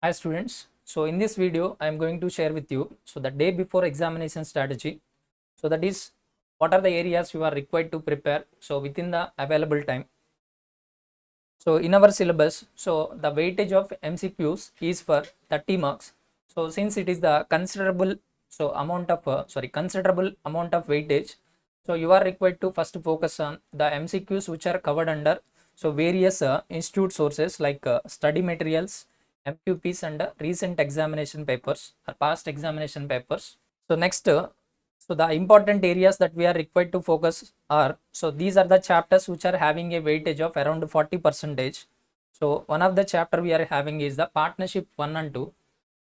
Hi students, so in this video I am going to share with you the day before examination strategy. So that is what are the areas you are required to prepare within the available time. So in our syllabus, the weightage of MCQs is for 30 marks. So since it is the considerable amount of weightage, so you are required to first focus on the MCQs which are covered under various institute sources like study materials, MQPs and recent examination papers or past examination papers. So next, the important areas that we are required to focus are, these are the chapters which are having a weightage of around 40%. So one of the chapter we are having is the partnership 1 and 2.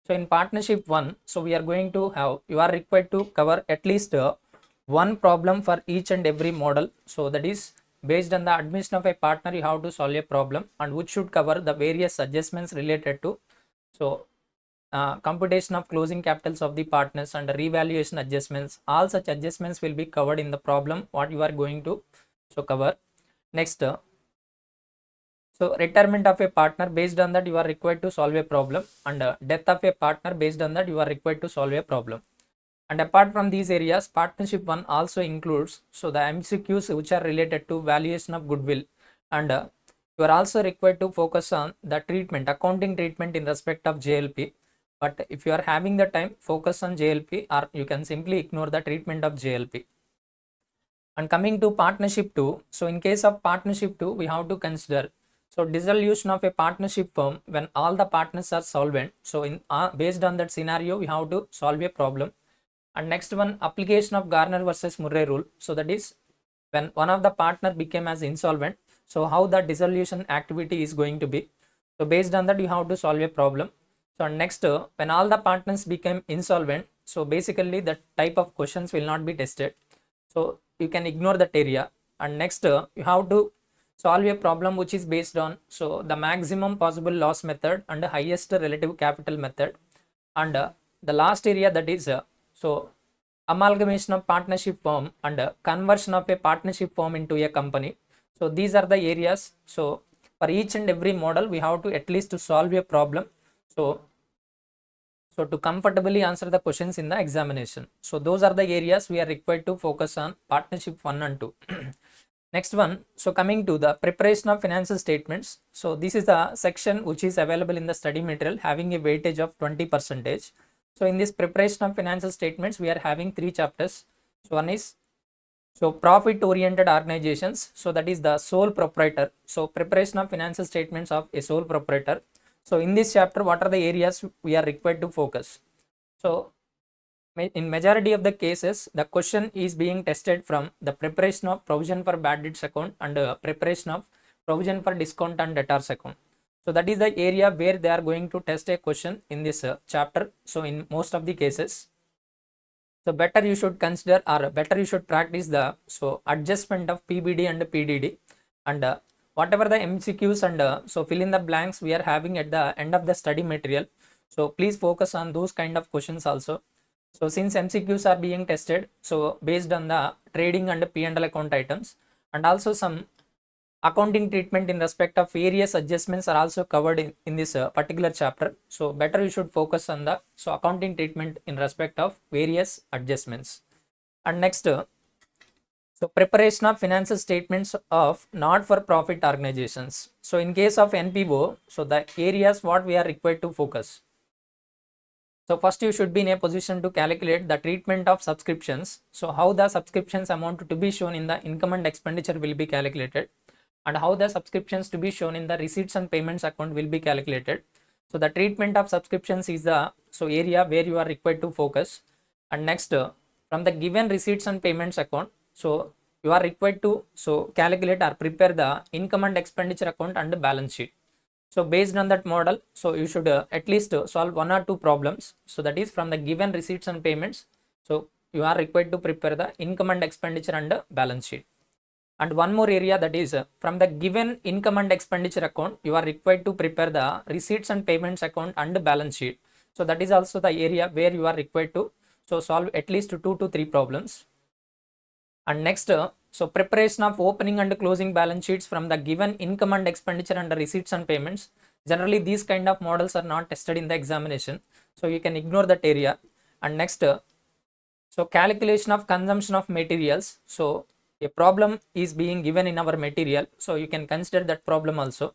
So in partnership 1, we are going to have, you are required to cover at least one problem for each and every model. So that is based on the admission of a partner, you have to solve a problem and which should cover the various adjustments related to computation of closing capitals of the partners and revaluation adjustments. All such adjustments will be covered in the problem what you are going to cover. Next, retirement of a partner, based on that you are required to solve a problem, and death of a partner, based on that you are required to solve a problem. And apart from these areas, partnership 1 also includes the MCQs which are related to valuation of goodwill, and you are also required to focus on the accounting treatment in respect of JLP. But if you are having the time, focus on JLP, or you can simply ignore the treatment of JLP. And coming to partnership 2, in case of partnership 2, we have to consider dissolution of a partnership firm when all the partners are solvent. So in based on that scenario, we have to solve a problem. And next one, application of Garner versus Murray rule. So that is when one of the partner became as insolvent, so how the dissolution activity is going to be. So based on that you have to solve a problem. So next, when all the partners became insolvent, so basically the type of questions will not be tested, so you can ignore that area. And next, you have to solve a problem which is based on the maximum possible loss method and the highest relative capital method. And the last area, that is amalgamation of partnership firm and conversion of a partnership firm into a company. So these are the areas. So for each and every model we have to at least to solve a problem, so to comfortably answer the questions in the examination. So those are the areas we are required to focus on partnership 1 and 2. Next one, coming to the preparation of financial statements. So this is the section which is available in the study material having a weightage of 20%. So in this preparation of financial statements, we are having 3 chapters. So one is profit oriented organizations. So that is the sole proprietor. So preparation of financial statements of a sole proprietor. So in this chapter, what are the areas we are required to focus? So in majority of the cases, the question is being tested from the preparation of provision for bad debts account and preparation of provision for discount and debtors account. So that is the area where they are going to test a question in this chapter. So in most of the cases, so better you should consider, or better you should practice the adjustment of PBD and PDD, and whatever the MCQs and fill in the blanks we are having at the end of the study material. So please focus on those kind of questions also. So since MCQs are being tested, so based on the trading and P&L account items, and also some accounting treatment in respect of various adjustments are also covered in this particular chapter. So better you should focus on the accounting treatment in respect of various adjustments. And next, preparation of financial statements of not for profit organizations. So in case of NPO, so the areas what we are required to focus. So first you should be in a position to calculate the treatment of subscriptions. So how the subscriptions amount to be shown in the income and expenditure will be calculated, and how the subscriptions to be shown in the receipts and payments account will be calculated. So the treatment of subscriptions is the area where you are required to focus. And next, from the given receipts and payments account, so you are required to calculate or prepare the income and expenditure account and the balance sheet. So based on that model, so you should at least solve 1 or 2 problems. So that is from the given receipts and payments, so you are required to prepare the income and expenditure and balance sheet. And one more area, that is from the given income and expenditure account, you are required to prepare the receipts and payments account and balance sheet. So that is also the area where you are required to solve at least 2 to 3 problems. And next, preparation of opening and closing balance sheets from the given income and expenditure and receipts and payments. Generally these kind of models are not tested in the examination, so you can ignore that area. And next, so calculation of consumption of materials. So a problem is being given in our material, so you can consider that problem also.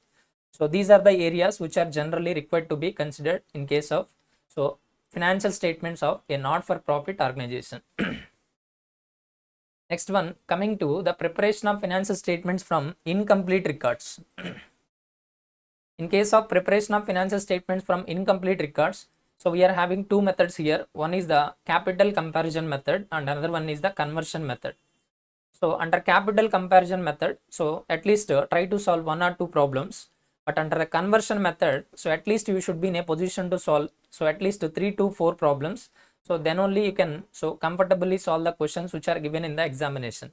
So these are the areas which are generally required to be considered in case of so financial statements of a not-for-profit organization. Next one, coming to the preparation of financial statements from incomplete records. In case of preparation of financial statements from incomplete records, so we are having two methods here. One is the capital comparison method and another one is the conversion method. So under capital comparison method, so at least try to solve one or two problems. But under the conversion method, so at least you should be in a position to solve so at least 3 to 4 problems. So then only you can so comfortably solve the questions which are given in the examination.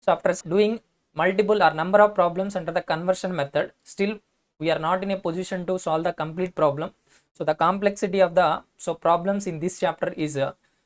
So after doing multiple or number of problems under the conversion method, still we are not in a position to solve the complete problem. So the complexity of the so problems in this chapter is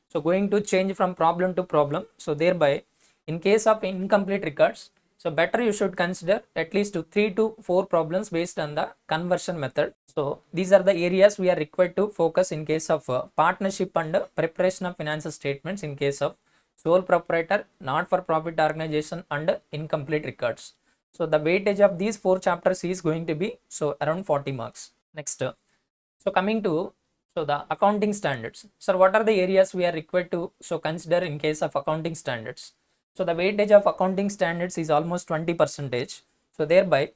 so going to change from problem to problem. So thereby, in case of incomplete records, so better you should consider at least 3 to 4 problems based on the conversion method. So these are the areas we are required to focus in case of partnership and preparation of financial statements in case of sole proprietor, not-for-profit organization and incomplete records. So the weightage of these 4 chapters is going to be so around 40 marks. Next, so coming to so the accounting standards. So what are the areas we are required to so consider in case of accounting standards? So the weightage of accounting standards is almost 20%. So thereby,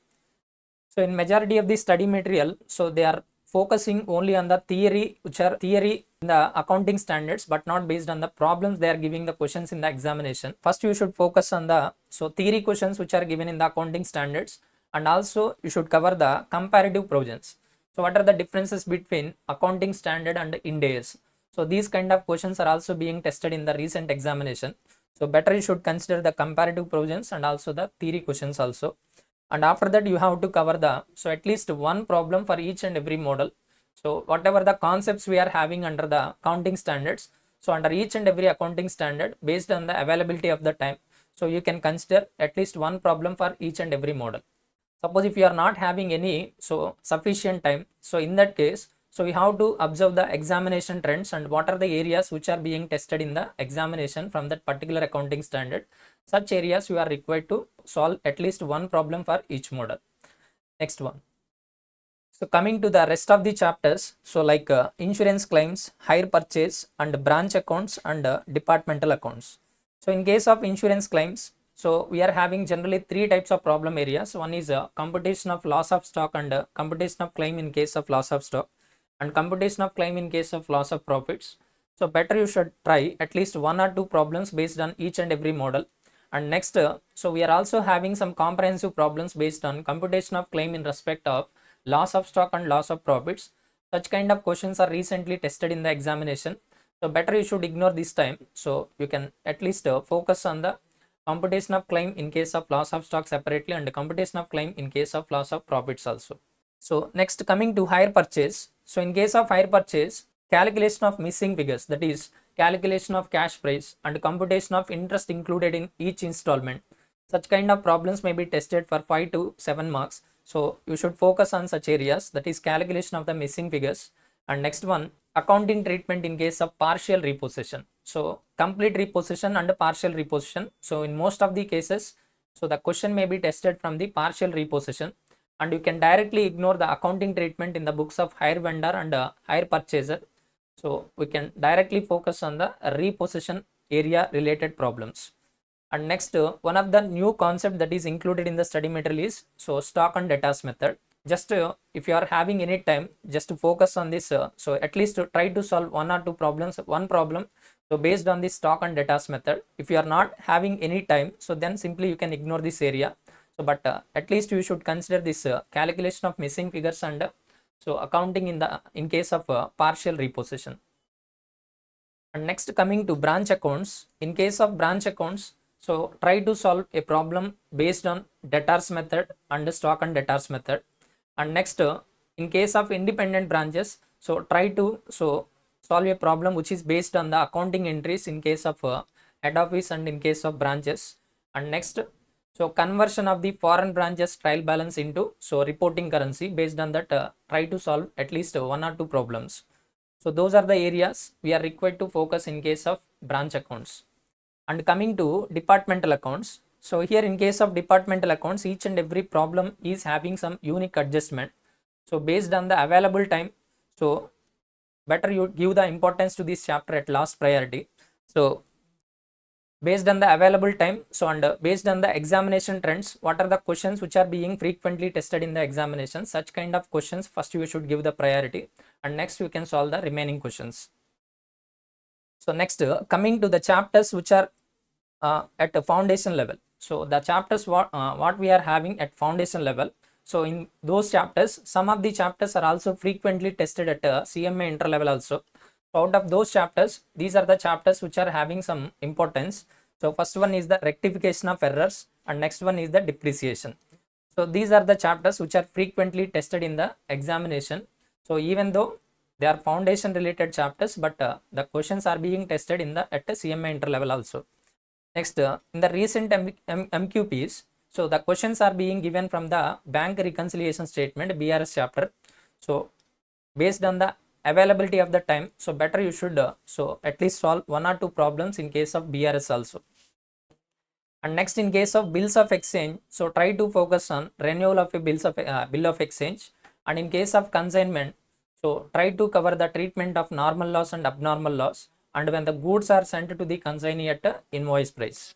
so in majority of the study material, so they are focusing only on the theory, which are theory in the accounting standards, but not based on the problems they are giving the questions in the examination. First, you should focus on the so theory questions which are given in the accounting standards, and also you should cover the comparative provisions. So what are the differences between accounting standard and Ind AS? So these kind of questions are also being tested in the recent examination. So better you should consider the comparative provisions and also the theory questions also. And after that you have to cover the so at least one problem for each and every model. So whatever the concepts we are having under the accounting standards, so under each and every accounting standard based on the availability of the time, so you can consider at least one problem for each and every model. Suppose if you are not having any so sufficient time, so in that case, so we have to observe the examination trends and what are the areas which are being tested in the examination from that particular accounting standard. Such areas you are required to solve at least one problem for each model. Next one. So coming to the rest of the chapters, so like insurance claims, hire purchase and branch accounts and departmental accounts. So in case of insurance claims, so we are having generally 3 types of problem areas. One is computation of loss of stock and computation of claim in case of loss of stock, and computation of claim in case of loss of profits. So better you should try at least 1 or 2 problems based on each and every model. And next, so we are also having some comprehensive problems based on computation of claim in respect of loss of stock and loss of profits. Such kind of questions are recently tested in the examination. So better you should ignore this time. So you can at least focus on the computation of claim in case of loss of stock separately and computation of claim in case of loss of profits also. So next, coming to hire purchase. So in case of hire purchase, calculation of missing figures, that is calculation of cash price and computation of interest included in each installment. Such kind of problems may be tested for 5 to 7 marks. So you should focus on such areas, that is calculation of the missing figures. And next one, accounting treatment in case of partial repossession. So complete repossession and partial repossession. So in most of the cases, so the question may be tested from the partial repossession, and you can directly ignore the accounting treatment in the books of hire vendor and hire purchaser. So we can directly focus on the repossession area related problems. And next, one of the new concept that is included in the study material is so stock and debtors method. Just if you are having any time, just to focus on this, so at least try to solve 1 or 2 problems, one problem so based on this stock and debtors method. If you are not having any time, so then simply you can ignore this area. So but at least you should consider this calculation of missing figures and so accounting in case of partial repossession. And next, coming to branch accounts. In case of branch accounts, so try to solve a problem based on debtors method and stock and debtors method. And next, in case of independent branches, so try to so solve a problem which is based on the accounting entries in case of head office and in case of branches. And next, So conversion of the foreign branches trial balance into reporting currency. Based on that, try to solve at least one or two problems. So those are the areas we are required to focus in case of branch accounts. And coming to departmental accounts, so here in case of departmental accounts, each and every problem is having some unique adjustment. So based on the available time, so better you give the importance to this chapter at last priority. So based on the available time, so and based on the examination trends, what are the questions which are being frequently tested in the examination? Such kind of questions first you should give the priority, and next you can solve the remaining questions. So next, coming to the chapters which are at a foundation level. So the chapters what we are having at foundation level. So in those chapters, some of the chapters are also frequently tested at a CMA inter level also. So out of those chapters, these are the chapters which are having some importance. So first one is the rectification of errors, and next one is the depreciation. So these are the chapters which are frequently tested in the examination. So even though they are foundation related chapters, but the questions are being tested in the at a CMA inter level also. Next, in the recent MQPs, so the questions are being given from the bank reconciliation statement BRS chapter. So based on the availability of the time, so better you should so at least solve one or two problems in case of BRS also. And next, in case of bills of exchange, so try to focus on renewal of a bill of exchange. And in case of consignment, so try to cover the treatment of normal loss and abnormal loss, and when the goods are sent to the consignee at invoice price.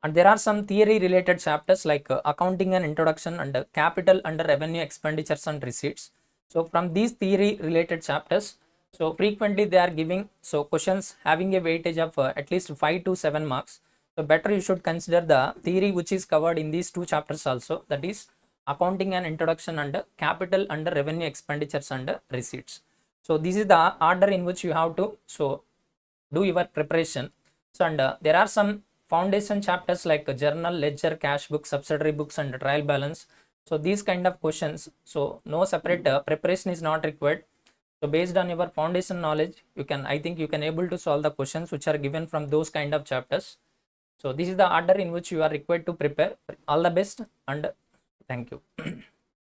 And there are some theory related chapters like accounting and introduction and capital under revenue expenditures and receipts. So from these theory related chapters, so frequently they are giving questions having a weightage of at least 5 to 7 marks. So better you should consider the theory which is covered in these two chapters also, that is accounting and introduction and capital under revenue expenditures and receipts. So this is the order in which you have to do your preparation. So and there are some foundation chapters like journal, ledger, cash book, subsidiary books and trial balance. So these kind of questions, so no separate preparation is not required. So based on your foundation knowledge, you can, I think you can able to solve the questions which are given from those kind of chapters. So this is the order in which you are required to prepare. All the best and thank you.